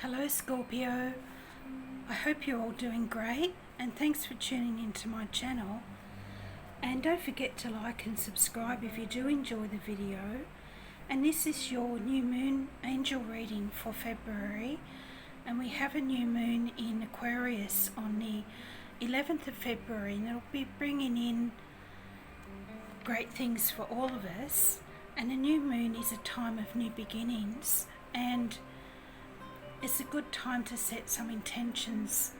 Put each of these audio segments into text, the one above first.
Hello Scorpio, I hope you're all doing great and thanks for tuning into my channel, and don't forget to like and subscribe if you do enjoy the video. And this is your new moon angel reading for February, and we have a new moon in Aquarius on the 11th of February, and it'll be bringing in great things for all of us. And a new moon is a time of new beginnings, and it's a good time to set some intentions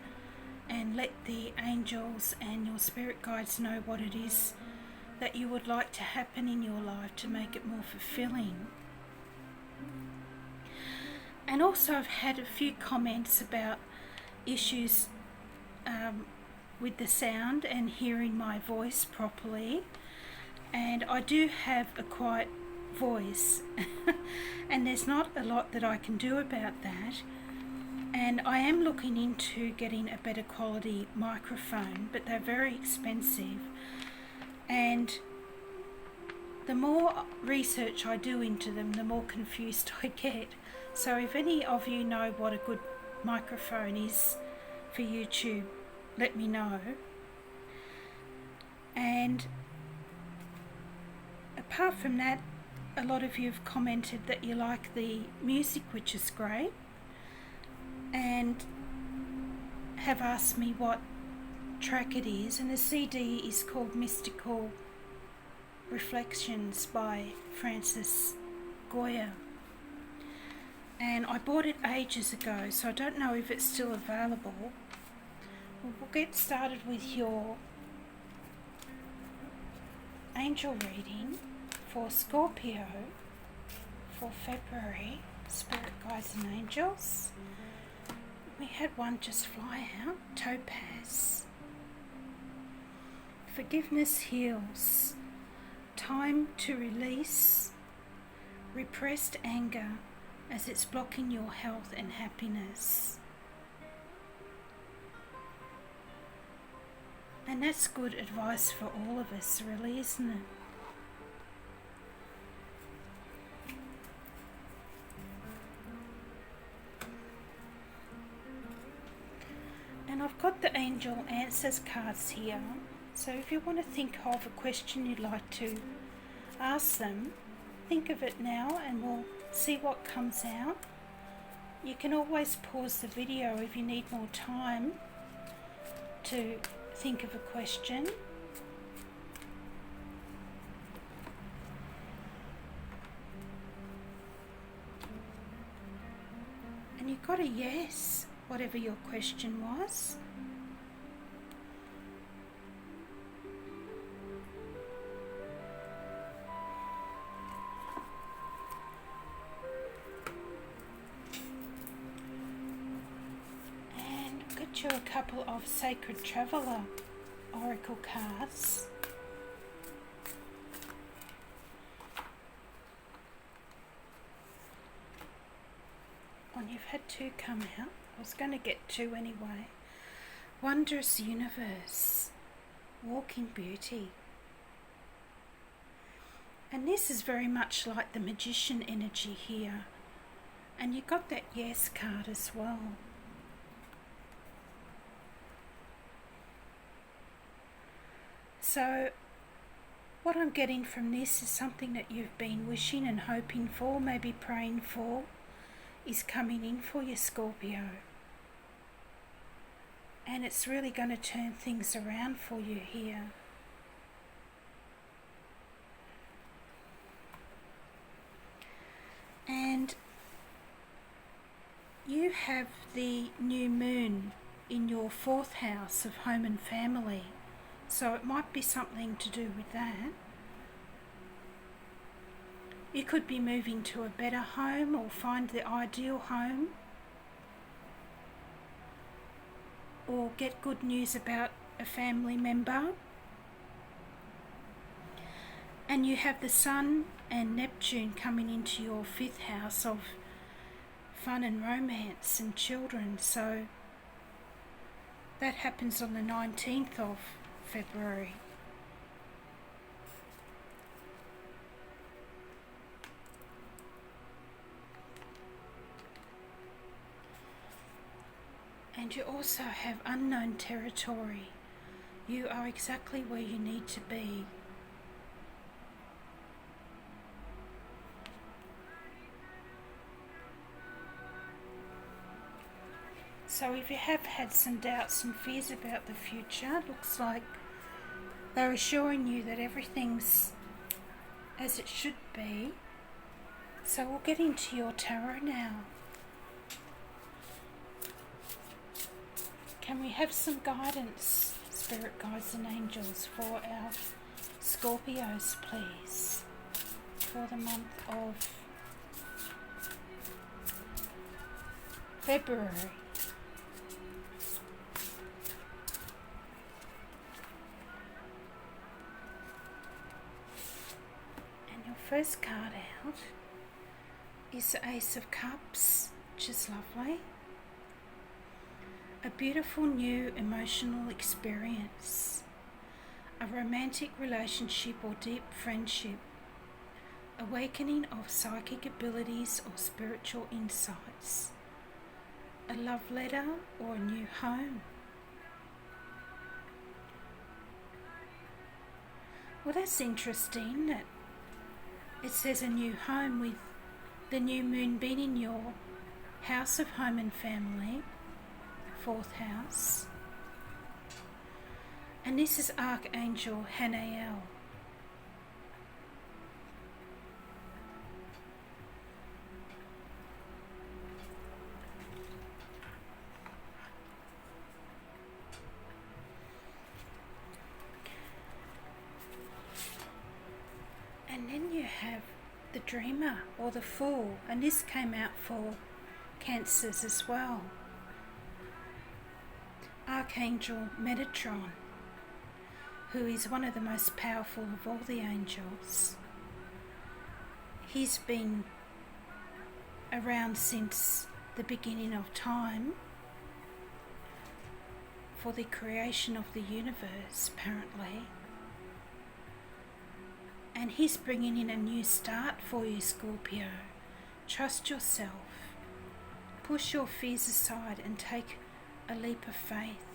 and let the angels and your spirit guides know what it is that you would like to happen in your life to make it more fulfilling. And also I've had a few comments about issues with the sound and hearing my voice properly, and I do have a quiet voice and there's not a lot that I can do about that, and I am looking into getting a better quality microphone, but they're very expensive, and the more research I do into them, the more confused I get. So if any of you know what a good microphone is for YouTube, let me know. And apart from that, a lot of you have commented that you like the music, which is great, and have asked me what track it is. And the CD is called Mystical Reflections by Francis Goya, and I bought it ages ago, so I don't know if it's still available. We'll get started with your angel reading for Scorpio for February, spirit guides and angels. We had one just fly out, Topaz. Forgiveness heals. Time to release repressed anger as it's blocking your health and happiness. And that's good advice for all of us, really, isn't it? And I've got the Angel Answers cards here, so if you want to think of a question you'd like to ask them, think of it now and we'll see what comes out. You can always pause the video if you need more time to think of a question. And you got a yes, whatever your question was. And I'll get you a couple of Sacred Traveller Oracle cards. And you've had two come out. I was going to get two anyway. Wondrous Universe, Walking Beauty. And this is very much like the Magician energy here. And you got that Yes card as well. So what I'm getting from this is something that you've been wishing and hoping for, maybe praying for, is coming in for you, Scorpio. And it's really going to turn things around for you here. And you have the new moon in your 4th house of home and family, so it might be something to do with that. You could be moving to a better home or find the ideal home, or get good news about a family member. And you have the Sun and Neptune coming into your 5th house of fun and romance and children, so that happens on the 19th of February. And you also have unknown territory. You are exactly where you need to be. So if you have had some doubts and fears about the future, it looks like they're assuring you that everything's as it should be. So we'll get into your tarot now. Can we have some guidance, spirit guides and angels, for our Scorpios, please, for the month of February? And your first card out is the Ace of Cups, which is lovely. A beautiful new emotional experience, a romantic relationship or deep friendship, awakening of psychic abilities or spiritual insights, a love letter or a new home. Well, that's interesting that it says a new home, with the new moon being in your house of home and family, 4th house. And this is Archangel Hanael. And then you have the Dreamer or the Fool, and this came out for Cancers as well. Archangel Metatron, who is one of the most powerful of all the angels. He's been around since the beginning of time for the creation of the universe, apparently. And he's bringing in a new start for you, Scorpio. Trust yourself. Push your fears aside and take a leap of faith.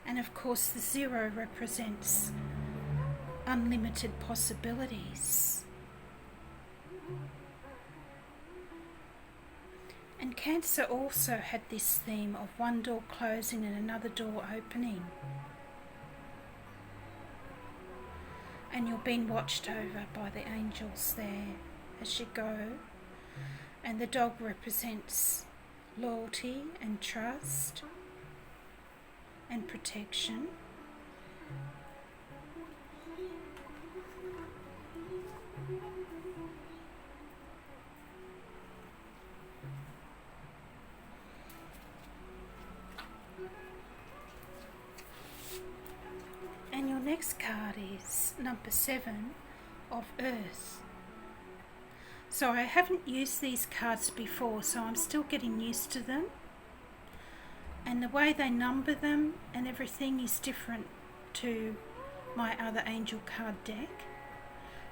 And of course the 0 represents unlimited possibilities. And Cancer also had this theme of one door closing and another door opening. And you're being watched over by the angels there as you go. And the dog represents loyalty and trust and protection. And your next card is number 7 of Earth. So I haven't used these cards before, so I'm still getting used to them. And the way they number them and everything is different to my other angel card deck.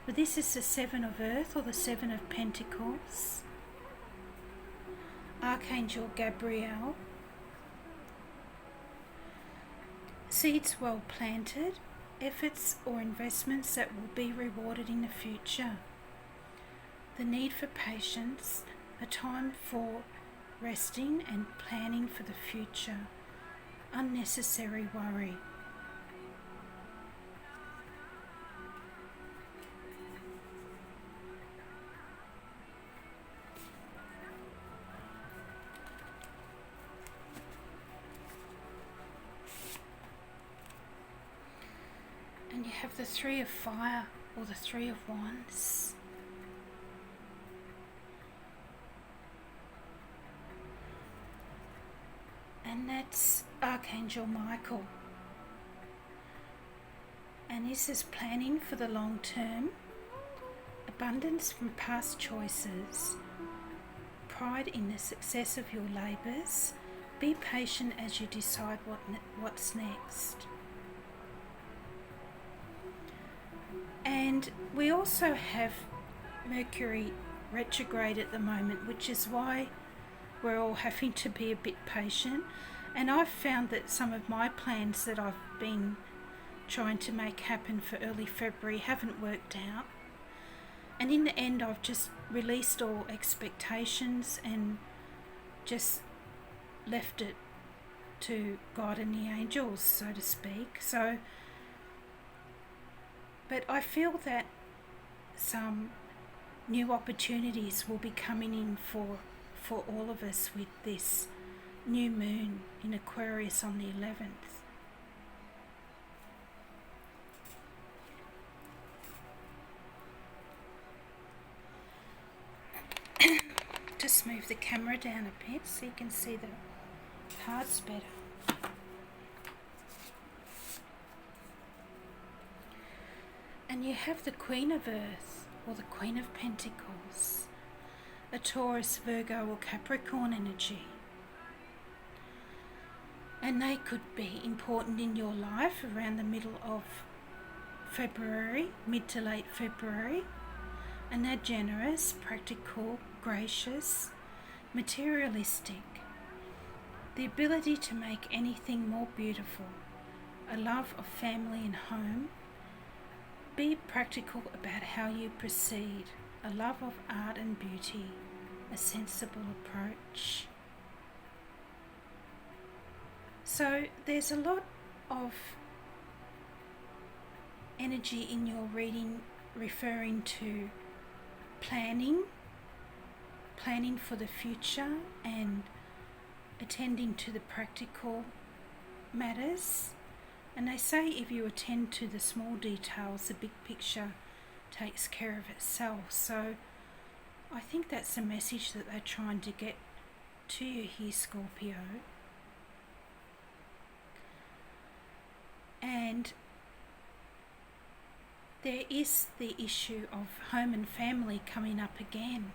But this is the 7 of Earth, or the 7 of Pentacles. Archangel Gabriel. Seeds well planted, efforts or investments that will be rewarded in the future. The need for patience, a time for resting and planning for the future. Unnecessary worry. And you have the 3 of Fire, or the 3 of Wands. And that's Archangel Michael. And this is planning for the long term, abundance from past choices, pride in the success of your labours. Be patient as you decide what's next. And we also have Mercury retrograde at the moment, which is why we're all having to be a bit patient. And I've found that some of my plans that I've been trying to make happen for early February haven't worked out. And in the end, I've just released all expectations and just left it to God and the angels, so to speak. So, but I feel that some new opportunities will be coming in for all of us with this new moon in Aquarius on the 11th. Just move the camera down a bit so you can see the cards better. And you have the Queen of Earth, or the Queen of Pentacles, a Taurus, Virgo or Capricorn energy. And they could be important in your life around the middle of February, mid to late February. And they're generous, practical, gracious, materialistic. The ability to make anything more beautiful. A love of family and home. Be practical about how you proceed. A love of art and beauty. A sensible approach. So there's a lot of energy in your reading referring to planning for the future and attending to the practical matters. And they say if you attend to the small details, the big picture takes care of itself. So I think that's the message that they're trying to get to you here, Scorpio. And there is the issue of home and family coming up again,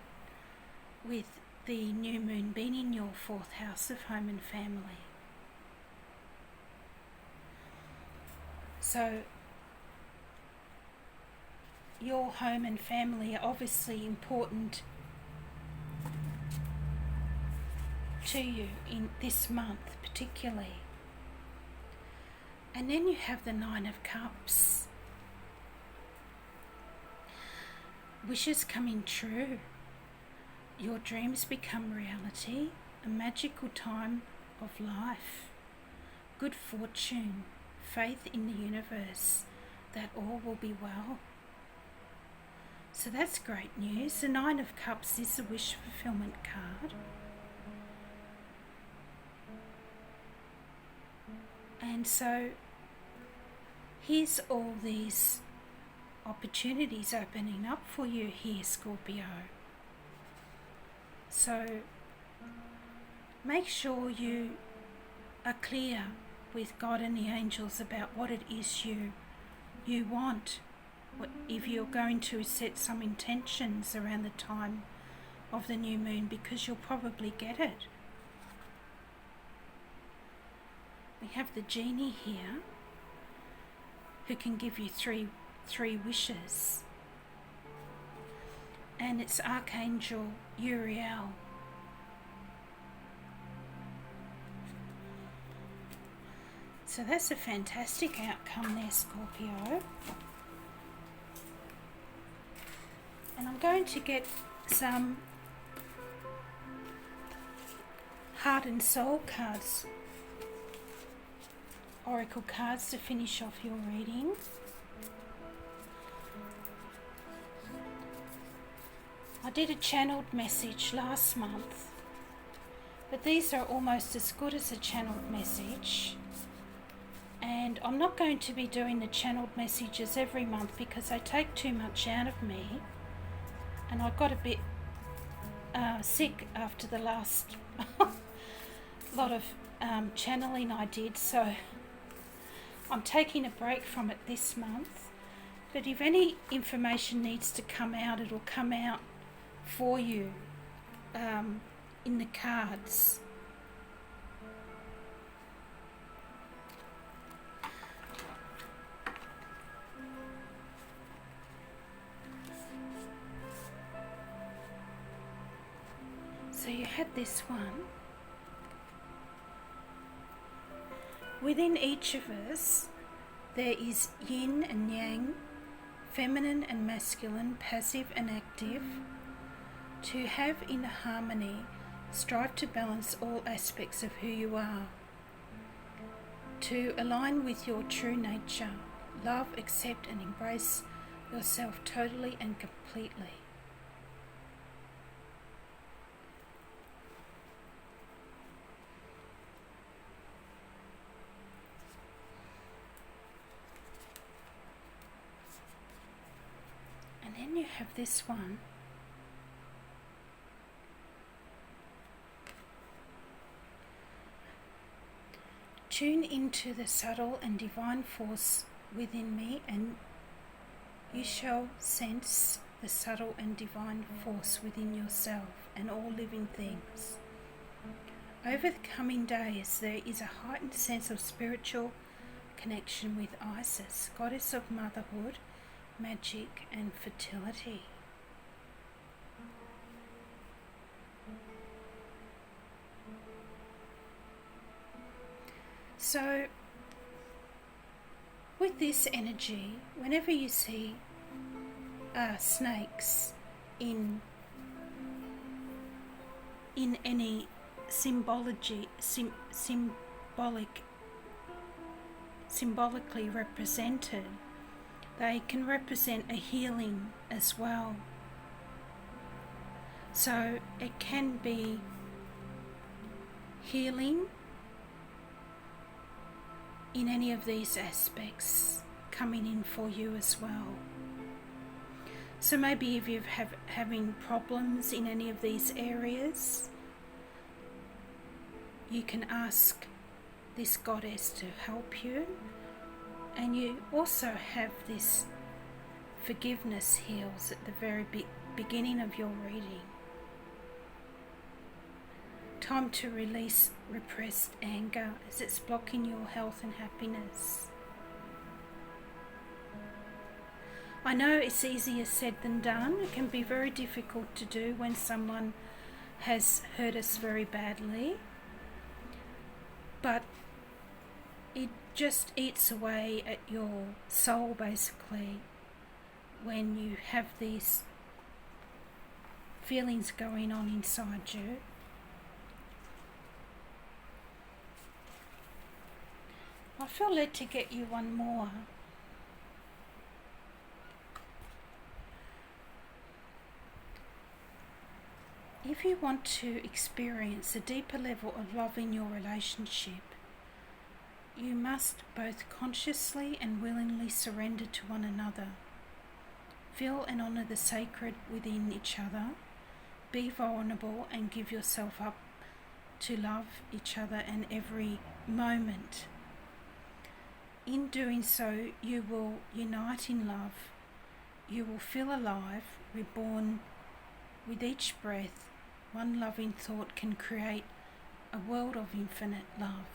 with the new moon being in your 4th house of home and family. So your home and family are obviously important to you in this month particularly. And then you have the 9 of Cups. Wishes coming true. Your dreams become reality. A magical time of life. Good fortune. Faith in the universe that all will be well. So that's great news. The 9 of Cups is the wish fulfillment card. And so here's all these opportunities opening up for you here, Scorpio. So make sure you are clear with God and the angels about what it is you want. If you're going to set some intentions around the time of the new moon, because you'll probably get it. We have the genie here who can give you three wishes. And it's Archangel Uriel. So that's a fantastic outcome there, Scorpio. And I'm going to get some Heart and Soul cards, Oracle cards, to finish off your reading. I did a channeled message last month, but these are almost as good as a channeled message. And I'm not going to be doing the channeled messages every month because they take too much out of me. And I got a bit sick after the last lot of channeling I did, so I'm taking a break from it this month. But if any information needs to come out, it'll come out for you in the cards. So you had this one. Within each of us, there is yin and yang, feminine and masculine, passive and active. To have in harmony, strive to balance all aspects of who you are. To align with your true nature, love, accept and embrace yourself totally and completely. And then you have this one. Tune into the subtle and divine force within me, and you shall sense the subtle and divine force within yourself and all living things. Over the coming days, there is a heightened sense of spiritual connection with Isis, goddess of motherhood, magic and fertility. So, with this energy, whenever you see snakes in any symbolically represented, they can represent a healing as well. So it can be healing in any of these aspects coming in for you as well. So maybe if you're having problems in any of these areas, you can ask this goddess to help you. And you also have this forgiveness heals at the very beginning of your reading. Time to release repressed anger as it's blocking your health and happiness. I know it's easier said than done. It can be very difficult to do when someone has hurt us very badly, but it just eats away at your soul basically when you have these feelings going on inside you. I feel led to get you one more. If you want to experience a deeper level of love in your relationship, you must both consciously and willingly surrender to one another. Feel and honour the sacred within each other. Be vulnerable and give yourself up to love each other in every moment. In doing so, you will unite in love. You will feel alive, reborn. With each breath, one loving thought can create a world of infinite love.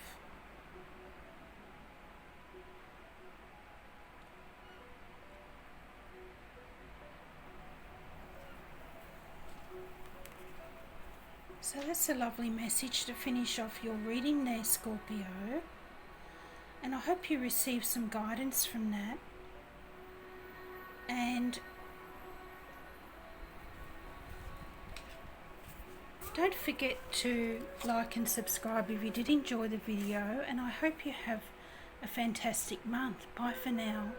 So that's a lovely message to finish off your reading there, Scorpio. And I hope you receive some guidance from that. And don't forget to like and subscribe if you did enjoy the video. And I hope you have a fantastic month. Bye for now.